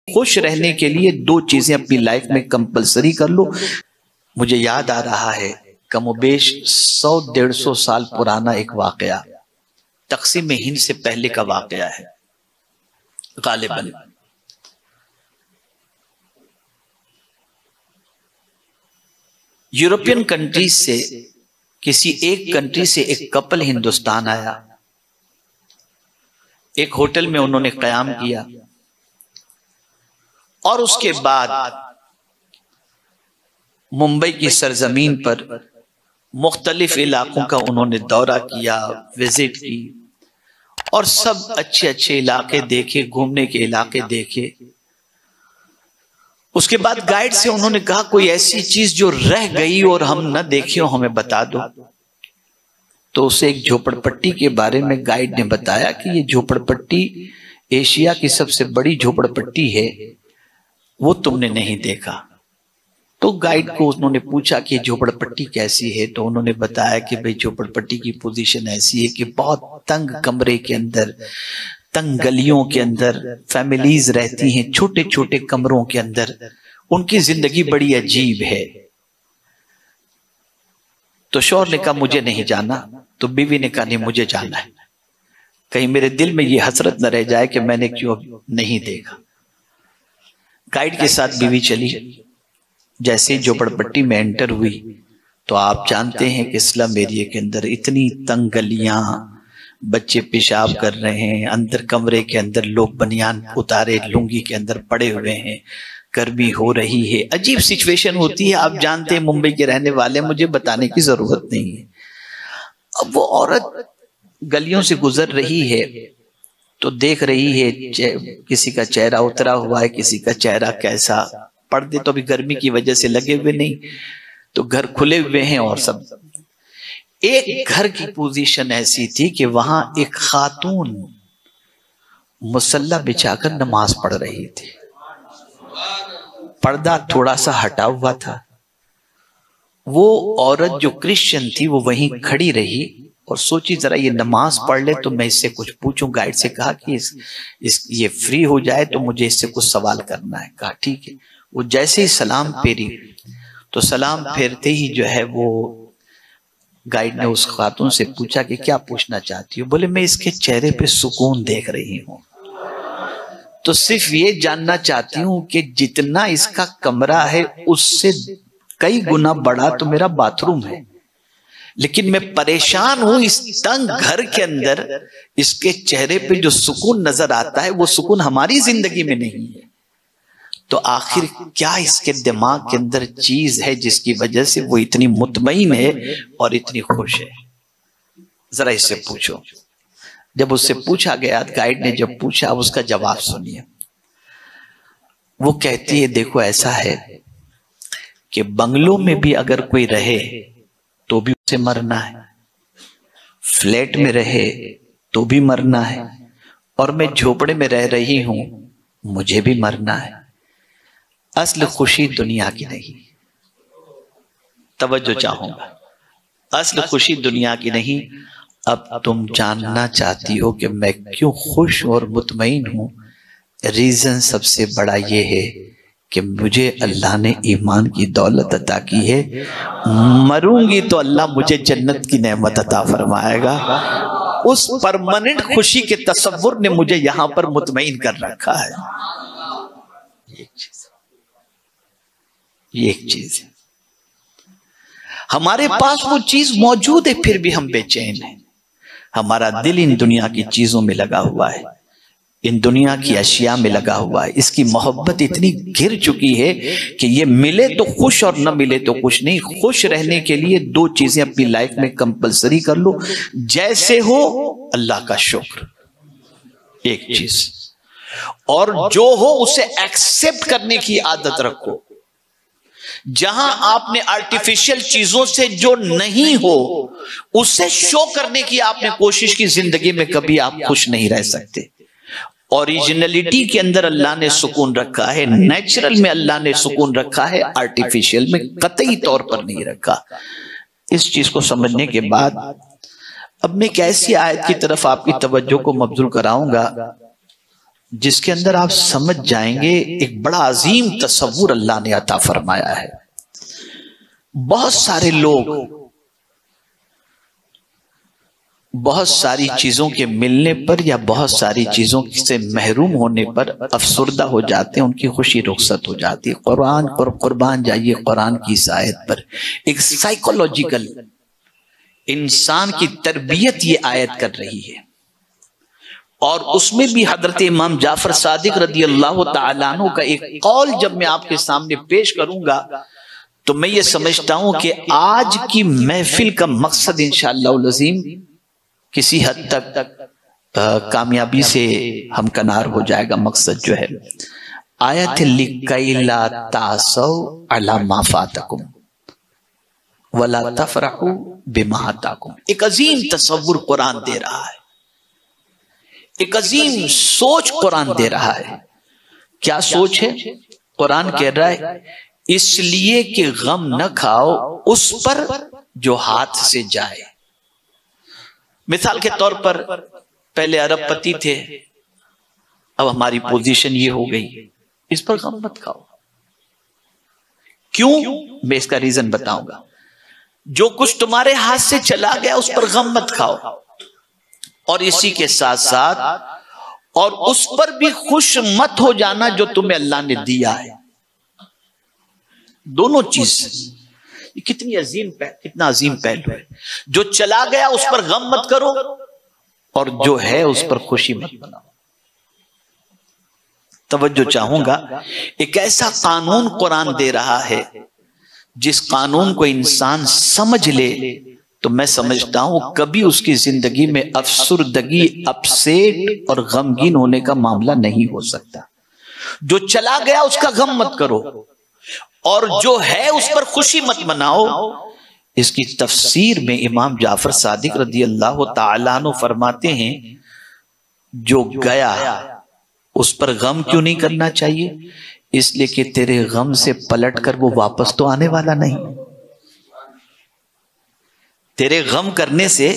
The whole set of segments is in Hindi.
खुश रहने के लिए दो चीजें अपनी लाइफ में कंपलसरी कर लो। मुझे याद आ रहा है कमोबेश 100-150 साल पुराना एक वाकया, तक़सीम हिंद से पहले का वाकया है गालिबन। यूरोपियन कंट्रीज से किसी एक कंट्री से एक कपल हिंदुस्तान आया, एक होटल में उन्होंने क़याम किया और उसके बाद मुंबई की सरजमीन पर मुख्तलिफ इलाकों का उन्होंने दौरा किया, विजिट की और सब अच्छे अच्छे इलाके देखे, घूमने के इलाके देखे। उसके बाद गाइड से उन्होंने कहा कोई ऐसी चीज जो रह गई और हम न देखे हो हमें बता दो। तो उसे एक झोपड़पट्टी के बारे में गाइड ने बताया कि ये झोपड़पट्टी एशिया की सबसे बड़ी झोपड़पट्टी है, वो तुमने नहीं देखा। तो गाइड को उन्होंने पूछा कि झोपड़पट्टी कैसी है, तो उन्होंने बताया कि भाई झोपड़पट्टी की पोजीशन ऐसी है कि बहुत तंग कमरे के अंदर, तंग गलियों के अंदर फैमिलीज रहती हैं, छोटे छोटे कमरों के अंदर, उनकी जिंदगी बड़ी अजीब है। तो शौहर ने कहा मुझे नहीं जाना, तो बीवी ने कहा नहीं मुझे जाना है, कहीं मेरे दिल में ये हसरत न रह जाए कि मैंने क्यों नहीं देखा। गाइड के साथ बीवी चली। जैसे ही झोपड़पट्टी में एंटर हुई तो आप जानते हैं कि स्लम एरिया के अंदर इतनी तंग गलियां, बच्चे पेशाब कर रहे हैं, अंदर कमरे के अंदर लोग बनियान उतारे लुंगी के अंदर पड़े हुए हैं, गर्मी हो रही है, अजीब सिचुएशन होती है। आप जानते हैं मुंबई के रहने वाले, मुझे बताने की जरूरत नहीं है। अब वो औरत गलियों से गुजर रही है तो देख रही है किसी का चेहरा उतरा हुआ है, किसी का चेहरा कैसा, पर्दे तो अभी गर्मी की वजह से लगे हुए नहीं, तो घर खुले हुए हैं और सब। एक घर की पोजीशन ऐसी थी कि वहां एक खातून मुसल्ला बिछाकर नमाज पढ़ रही थी, पर्दा थोड़ा सा हटा हुआ था। वो औरत जो क्रिश्चियन थी वो वहीं खड़ी रही और सोची जरा ये नमाज पढ़ ले तो मैं इससे कुछ पूछूं। गाइड से कहा कि ये फ्री हो जाए तो मुझे इससे कुछ सवाल करना है। कहा ठीक है। वो जैसे ही सलाम फेरी तो सलाम फेरते ही जो है वो गाइड ने उस खातून से पूछा कि क्या पूछना चाहती हो। बोले मैं इसके चेहरे पे सुकून देख रही हूँ, तो सिर्फ ये जानना चाहती हूँ कि जितना इसका कमरा है उससे कई गुना बड़ा तो मेरा बाथरूम है, लेकिन मैं परेशान हूं इस तंग घर के अंदर इसके चेहरे पे जो सुकून नजर आता है वो सुकून हमारी जिंदगी में नहीं है। तो आखिर क्या इसके दिमाग के अंदर चीज है जिसकी वजह से वो इतनी मुतमईन है और इतनी खुश है, जरा इससे पूछो। जब उससे पूछा गया, गाइड ने जब पूछा, उसका जवाब सुनिए। वो कहती है देखो ऐसा है कि बंगलों में भी अगर कोई रहे तो भी उसे मरना है, फ्लैट में रहे तो भी मरना है, और मैं झोपड़े में रह रही हूं मुझे भी मरना है। असल खुशी दुनिया की नहीं, तवज्जो चाहूंगा, असल खुशी दुनिया की नहीं। अब तुम जानना चाहती हो कि मैं क्यों खुश और मुतमईन हूं। रीजन सबसे बड़ा ये है कि मुझे अल्लाह ने ईमान की दौलत अता की है, मरूंगी तो अल्लाह मुझे जन्नत की नेमत अता फरमाएगा। उस परमानेंट खुशी के तसव्वुर ने मुझे यहां पर मुतमईन कर रखा है। ये एक चीज है, हमारे पास वो चीज मौजूद है फिर भी हम बेचैन हैं। हमारा दिल इन दुनिया की चीजों में लगा हुआ है, इन दुनिया की अशिया में लगा हुआ है। इसकी मोहब्बत इतनी गिर चुकी है कि ये मिले तो खुश और न मिले तो खुश नहीं। खुश रहने के लिए दो चीजें अपनी लाइफ में कंपलसरी कर लो। जैसे हो अल्लाह का शुक्र, एक चीज, और जो हो उसे एक्सेप्ट करने की आदत रखो। जहां आपने आर्टिफिशियल चीजों से जो नहीं हो उसे शो करने की आपने कोशिश की, जिंदगी में कभी आप खुश नहीं रह सकते। ओरिजिनलिटी के अंदर अल्लाह ने सुकून रखा है, नेचुरल में अल्लाह ने सुकून रखा है, आर्टिफिशियल में कतई तौर पर नहीं रखा। इस चीज को समझने के बाद अब मैं एक ऐसी आयत की तरफ आपकी तवज्जो को मबजूल कराऊंगा जिसके अंदर आप समझ जाएंगे एक बड़ा अजीम तसव्वुर अल्लाह ने अता फरमाया है। बहुत सारे लोग बहुत सारी चीजों के मिलने पर या बहुत सारी चीजों से महरूम होने पर अफसुर्दा हो जाते हैं, उनकी खुशी रुखसत हो जाती है। कुर्बान जाइए कुरान की इस आयत पर। एक साइकोलॉजिकल इंसान की तरबियत ये आयत कर रही है, और उसमें भी हजरत इमाम जाफर सादिक रदी अल्लाह तआला अन्हु का एक कौल जब मैं आपके सामने पेश करूंगा तो मैं ये समझता हूं कि आज की महफिल का मकसद इंशाअल्लाह अज़ीम किसी हद तक कामयाबी से हमकनार हो जाएगा। मकसद जो है आयत लिकैला तासौ अला मा फातकुम वला तफरहू बिमा अताकुम। एक अजीम तसव्वुर कुरान दे रहा है, एक अजीम सोच कुरान दे रहा है। क्या सोच है? कुरान कह रहा है इसलिए कि गम न खाओ उस पर जो हाथ से जाए। मिसाल के तौर पर पहले अरबपति थे, अब हमारी पोजीशन ये हो गई, इस पर गम मत खाओ। क्यों? मैं इसका रीजन बताऊंगा। जो कुछ तुम्हारे हाथ से चला गया उस पर गम मत खाओ, और इसी के साथ साथ और उस पर भी खुश मत हो जाना जो तुम्हें अल्लाह ने दिया है। दोनों चीज कितना अजीम पहलू है। जो चला गया उस पर गम मत करो, और जो है उस पर खुशी मत बनाओ। तवज्जो चाहूंगा, एक ऐसा कानून कुरान दे रहा है जिस कानून को इंसान समझ ले तो मैं समझता हूं कभी उसकी जिंदगी में अफसुर्दगी, अपसेट और गमगीन होने का मामला नहीं हो सकता। जो चला गया उसका गम मत करो, और जो है उस पर खुशी मत मनाओ। इसकी तफसीर में इमाम जाफर सादिक रदी अल्लाह तआला अन्हु फरमाते हैं जो गया उस पर गम क्यों नहीं करना चाहिए? इसलिए कि तेरे गम से पलटकर वो वापस तो आने वाला नहीं। तेरे गम करने से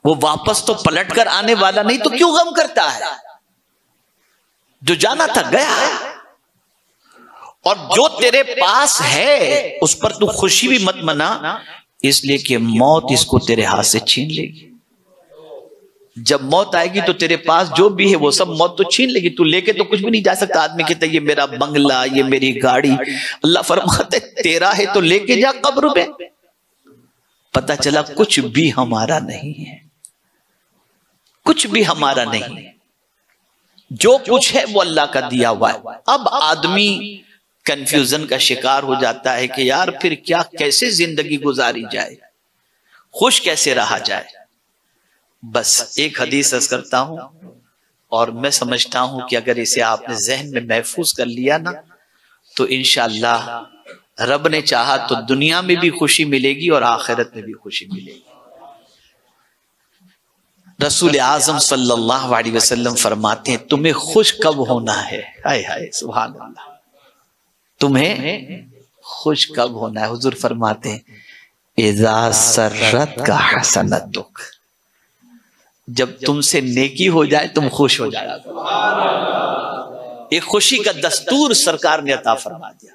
वो वापस तो पलटकर आने वाला नहीं, तो क्यों गम करता है? जो जाना था गया, और जो तेरे पास है उस पर तू खुशी भी मत मना, इसलिए कि मौत इसको तेरे हाथ से छीन लेगी। जब मौत आएगी तो तेरे पास जो भी है वो सब मौत तो छीन लेगी, तू लेके तो कुछ भी नहीं जा सकता। आदमी कहता है ये मेरा बंगला, ये मेरी गाड़ी, अल्लाह फरमाते तेरा है तो लेके जा कब्र में। पता चला कुछ भी हमारा नहीं है, कुछ भी हमारा नहीं है। जो कुछ है वो अल्लाह का दिया हुआ है। अब आदमी कंफ्यूजन का शिकार हो जाता है कि यार फिर क्या, कैसे जिंदगी गुजारी जाए, खुश कैसे रहा जाए। बस एक हदीस अर्ज करता हूं, और मैं समझता हूं कि अगर इसे आपने जहन में महफूज कर लिया ना तो इंशाअल्लाह रब ने चाहा तो दुनिया में भी खुशी मिलेगी और आखिरत में भी खुशी मिलेगी। रसूल आजम सल्लल्लाहु अलैहि वसल्लम फरमाते हैं तुम्हें खुश कब होना है? हाय हाय सुभान अल्लाह, तुम्हें खुश कब होना है? हुजूर फरमाते हैं इज़ा सर्रत का हसनतुक, जब तुमसे नेकी हो जाए तुम खुश हो जाए। एक खुशी का दस्तूर सरकार ने अता फरमा दिया।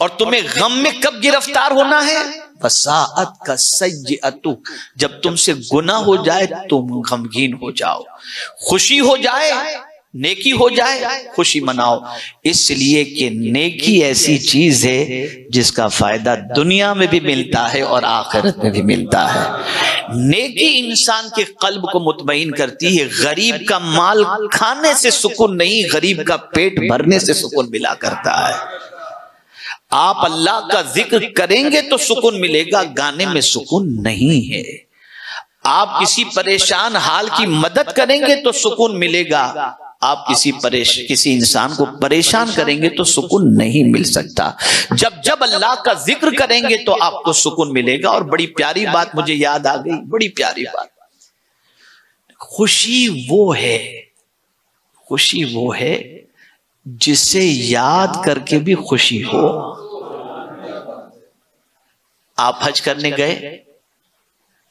और तुम्हें गम में कब गिरफ्तार होना है? वसाअत का सय्यअतु, जब तुमसे गुनाह हो जाए तुम गमगीन हो जाओ। खुशी हो जाए, नेकी हो जाए, खुशी मनाओ। इसलिए कि नेकी ऐसी चीज है जिसका फायदा दुनिया में भी मिलता है और आखिरत में भी मिलता है। नेकी इंसान के कल्ब को मुतमईन करती है। गरीब का माल खाने से सुकून नहीं, गरीब का पेट भरने से सुकून मिला करता है। आप अल्लाह का जिक्र करेंगे तो सुकून मिलेगा, गाने में सुकून नहीं है। आप किसी परेशान हाल की मदद करेंगे तो सुकून मिलेगा, आप किसी इंसान को परेशान करेंगे तो सुकून नहीं मिल सकता। जब जब अल्लाह का जिक्र करेंगे तो आपको सुकून मिलेगा। और बड़ी प्यारी बात मुझे याद आ गई, बड़ी प्यारी बात, खुशी वो है जिसे याद करके भी खुशी हो। आप हज करने गए,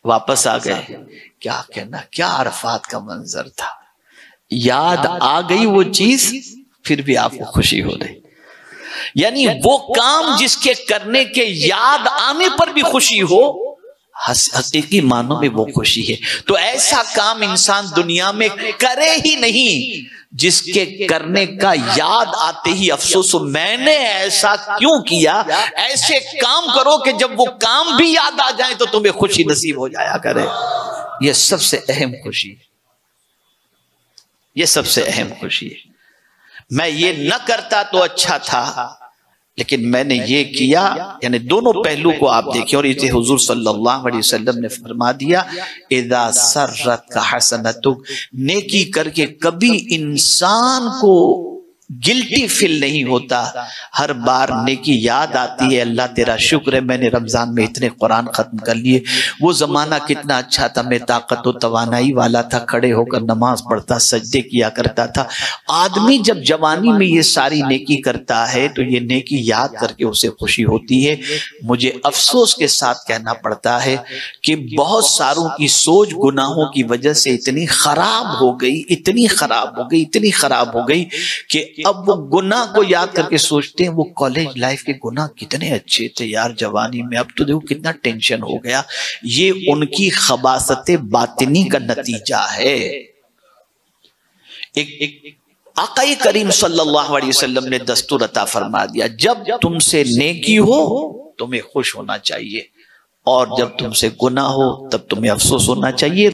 वापस आ गए, क्या कहना, क्या अरफात का मंजर था। याद आ गई वो चीज, फिर भी आपको खुशी हो रही। यानी वो काम जिसके करने के याद आने पर भी खुशी हो, हकीकी मानों में वो खुशी है। तो ऐसा काम इंसान दुनिया में करे ही नहीं जिसके करने का याद आते ही अफसोस हो, मैंने ऐसा क्यों किया। ऐसे काम करो कि जब वो काम भी याद आ जाए तो तुम्हें खुशी नसीब हो जाया करे। ये सबसे अहम खुशी है, ये सबसे अहम खुशी है। मैं ये न करता तो अच्छा था, लेकिन मैंने ये किया। यानी दोनों पहलू को आप देखिए। और इसे हुजूर सल्लल्लाहु अलैहि वसल्लम ने फरमा दिया, इदा सर्रत का हसनतुक, नेकी करके कभी इंसान को गिल्टी फील नहीं होता। हर बार नेकी याद आती है, अल्लाह तेरा शुक्र है मैंने रमजान में इतने कुरान खत्म कर लिए। वो जमाना कितना अच्छा था, मैं ताकत व तवानाई वाला था, खड़े होकर नमाज पढ़ता, सजदे किया करता था। आदमी जब जवानी में ये सारी नेकी करता है तो ये नेकी याद करके उसे खुशी होती है। मुझे अफसोस के साथ कहना पड़ता है कि बहुत सारों की सोच गुनाहों की वजह से इतनी खराब हो गई, इतनी खराब हो गई, इतनी खराब हो गई कि अब वो गुनाह को याद करके सोचते हैं वो कॉलेज लाइफ के गुनाह कितने अच्छे थे यार जवानी में, अब तो देखो कितना टेंशन हो गया। ये उनकी खबासते बातिनी का नतीजा है। एक आक़ाए करीम सल्लल्लाहु अलैहि वसल्लम ने दस्तूर अता फरमा दिया, जब तुमसे नेकी हो तुम्हें खुश होना चाहिए, और जब तुमसे गुनाह हो तब तुम्हें अफसोस होना चाहिए।